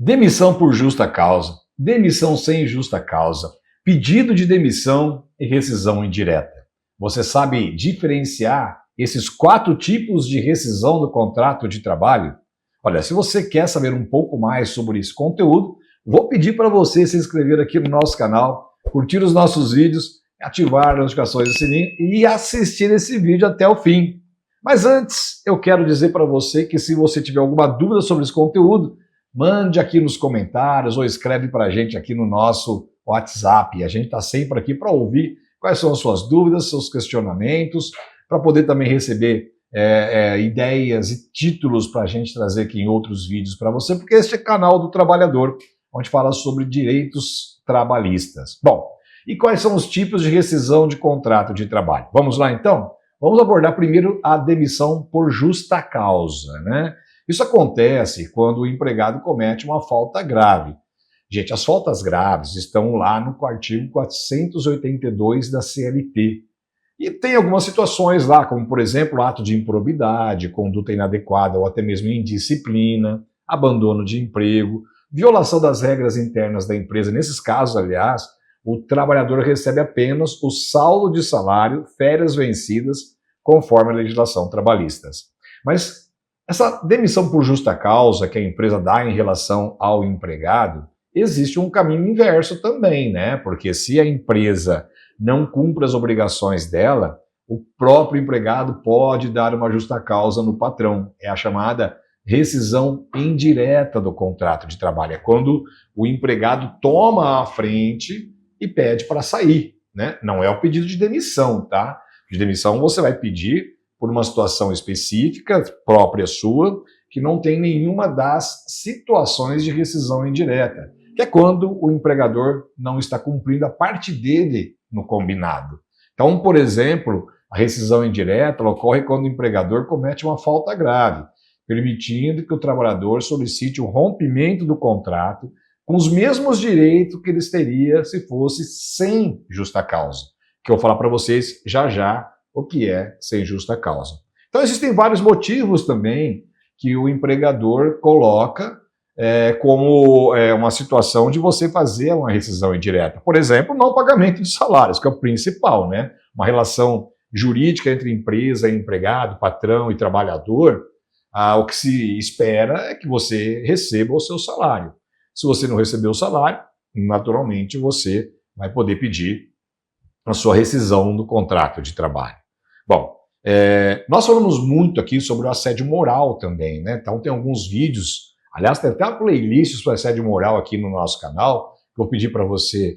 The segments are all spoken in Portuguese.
Demissão por justa causa, demissão sem justa causa, pedido de demissão e rescisão indireta. Você sabe diferenciar esses 4 tipos de rescisão do contrato de trabalho? Olha, se você quer saber um pouco mais sobre esse conteúdo, vou pedir para você se inscrever aqui no nosso canal, curtir os nossos vídeos, ativar as notificações do sininho e assistir esse vídeo até o fim. Mas antes, eu quero dizer para você que se você tiver alguma dúvida sobre esse conteúdo, mande aqui nos comentários ou escreve para a gente aqui no nosso WhatsApp. A gente está sempre aqui para ouvir quais são as suas dúvidas, seus questionamentos, para poder também receber ideias e títulos para a gente trazer aqui em outros vídeos para você, porque este é o canal do Trabalhador, onde fala sobre direitos trabalhistas. Bom, e quais são os tipos de rescisão de contrato de trabalho? Vamos lá então? Vamos abordar primeiro a demissão por justa causa, né? Isso acontece quando o empregado comete uma falta grave. Gente, as faltas graves estão lá no artigo 482 da CLT. E tem algumas situações lá, como, por exemplo, ato de improbidade, conduta inadequada ou até mesmo indisciplina, abandono de emprego, violação das regras internas da empresa. Nesses casos, aliás, o trabalhador recebe apenas o saldo de salário, férias vencidas, conforme a legislação trabalhista. Mas essa demissão por justa causa que a empresa dá em relação ao empregado, existe um caminho inverso também, né? Porque se a empresa não cumpre as obrigações dela, o próprio empregado pode dar uma justa causa no patrão. É a chamada rescisão indireta do contrato de trabalho. É quando o empregado toma a frente e pede para sair, né? Não é o pedido de demissão, tá? De demissão você vai pedir por uma situação específica, própria sua, que não tem nenhuma das situações de rescisão indireta, que é quando o empregador não está cumprindo a parte dele no combinado. Então, por exemplo, a rescisão indireta ocorre quando o empregador comete uma falta grave, permitindo que o trabalhador solicite o rompimento do contrato com os mesmos direitos que ele teria se fosse sem justa causa, que eu vou falar para vocês já já o que é sem justa causa. Então existem vários motivos também que o empregador coloca como uma situação de você fazer uma rescisão indireta. Por exemplo, não pagamento de salários, que é o principal, né? Uma relação jurídica entre empresa e empregado, patrão e trabalhador, o que se espera é que você receba o seu salário. Se você não receber o salário, naturalmente você vai poder pedir a sua rescisão do contrato de trabalho. Bom, nós falamos muito aqui sobre o assédio moral também, né? Então tem alguns vídeos, aliás, tem até uma playlist sobre assédio moral aqui no nosso canal, que eu vou pedir para você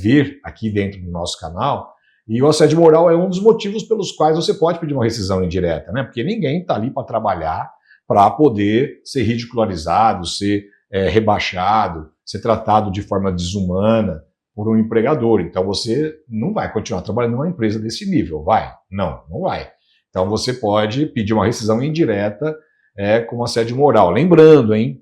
ver aqui dentro do nosso canal. E o assédio moral é um dos motivos pelos quais você pode pedir uma rescisão indireta, né? Porque ninguém está ali para trabalhar para poder ser ridicularizado, ser rebaixado, ser tratado de forma desumana por um empregador. Então você não vai continuar trabalhando numa empresa desse nível, vai? Não, não vai. Então você pode pedir uma rescisão indireta com assédio moral. Lembrando, hein?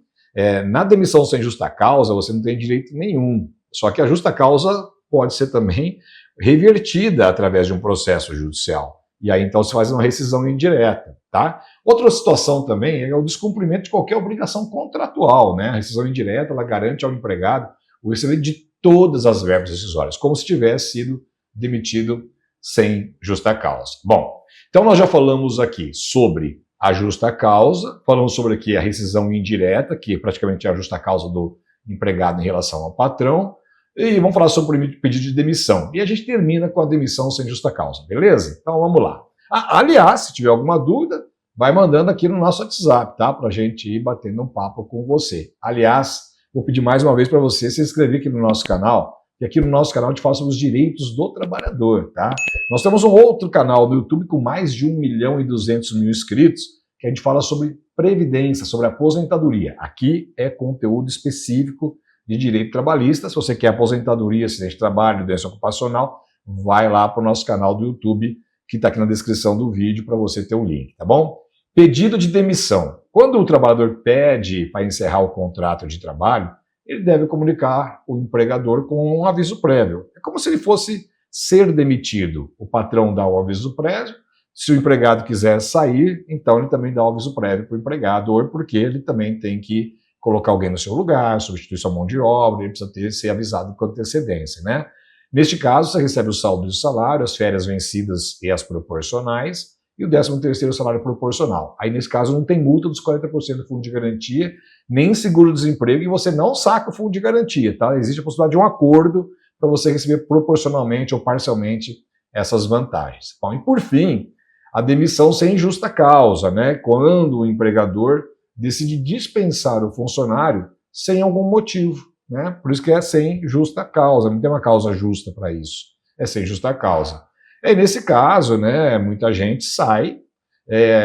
Na demissão sem justa causa você não tem direito nenhum. Só que a justa causa pode ser também revertida através de um processo judicial. E aí então se faz uma rescisão indireta, tá? Outra situação também é o descumprimento de qualquer obrigação contratual, né? A rescisão indireta, ela garante ao empregado o recebimento de todas as verbas rescisórias, como se tivesse sido demitido sem justa causa. Bom, então nós já falamos aqui sobre a justa causa, falamos sobre aqui a rescisão indireta, que praticamente é a justa causa do empregado em relação ao patrão, e vamos falar sobre o pedido de demissão. E a gente termina com a demissão sem justa causa, beleza? Então vamos lá. Aliás, se tiver alguma dúvida, vai mandando aqui no nosso WhatsApp, tá? Para a gente ir batendo um papo com você. Aliás, vou pedir mais uma vez para você se inscrever aqui no nosso canal, e aqui no nosso canal a gente fala sobre os direitos do trabalhador, tá? Nós temos um outro canal no YouTube com mais de 1.200.000 inscritos, que a gente fala sobre previdência, sobre aposentadoria. Aqui é conteúdo específico de direito trabalhista. Se você quer aposentadoria, acidente de trabalho, doença ocupacional, vai lá para o nosso canal do YouTube, que está aqui na descrição do vídeo para você ter o link, tá bom? Pedido de demissão. Quando o trabalhador pede para encerrar o contrato de trabalho, ele deve comunicar o empregador com um aviso prévio. É como se ele fosse ser demitido. O patrão dá o aviso prévio. Se o empregado quiser sair, então ele também dá o aviso prévio para o empregador, porque ele também tem que colocar alguém no seu lugar, substituir sua mão de obra, ele precisa ser avisado com antecedência, né? Neste caso, você recebe o saldo de salário, as férias vencidas e as proporcionais, e o 13º salário proporcional. Aí, nesse caso, não tem multa dos 40% do fundo de garantia, nem seguro-desemprego, e você não saca o fundo de garantia, tá? Existe a possibilidade de um acordo para você receber proporcionalmente ou parcialmente essas vantagens. Bom, e por fim, a demissão sem justa causa, né? Quando o empregador decide dispensar o funcionário sem algum motivo, né? Por isso que é sem justa causa, não tem uma causa justa para isso, é sem justa causa. E nesse caso, né, muita gente sai,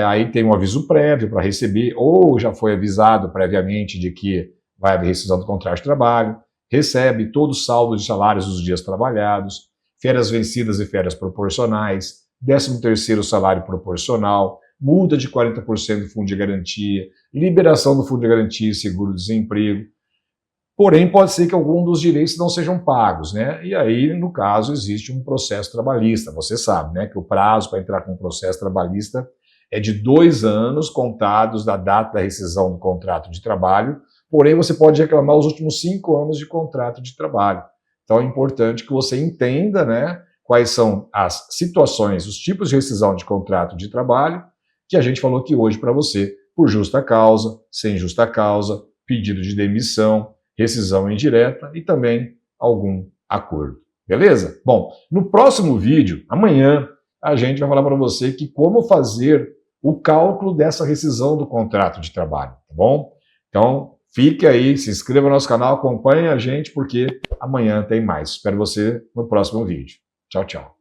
aí tem um aviso prévio para receber, ou já foi avisado previamente de que vai haver rescisão do contrato de trabalho, recebe todo o saldo de salários dos dias trabalhados, férias vencidas e férias proporcionais, 13º salário proporcional, multa de 40% do fundo de garantia, liberação do fundo de garantia e seguro-desemprego. Porém, pode ser que algum dos direitos não sejam pagos, né? E aí, no caso, existe um processo trabalhista. Você sabe, né, que o prazo para entrar com um processo trabalhista é de 2 anos contados da data da rescisão do contrato de trabalho, porém você pode reclamar os últimos 5 anos de contrato de trabalho. Então é importante que você entenda, né, quais são as situações, os tipos de rescisão de contrato de trabalho que a gente falou aqui hoje para você, por justa causa, sem justa causa, pedido de demissão, rescisão indireta e também algum acordo. Beleza? Bom, no próximo vídeo, amanhã, a gente vai falar para você que como fazer o cálculo dessa rescisão do contrato de trabalho, tá bom? Então, fique aí, se inscreva no nosso canal, acompanhe a gente, porque amanhã tem mais. Espero você no próximo vídeo. Tchau, tchau.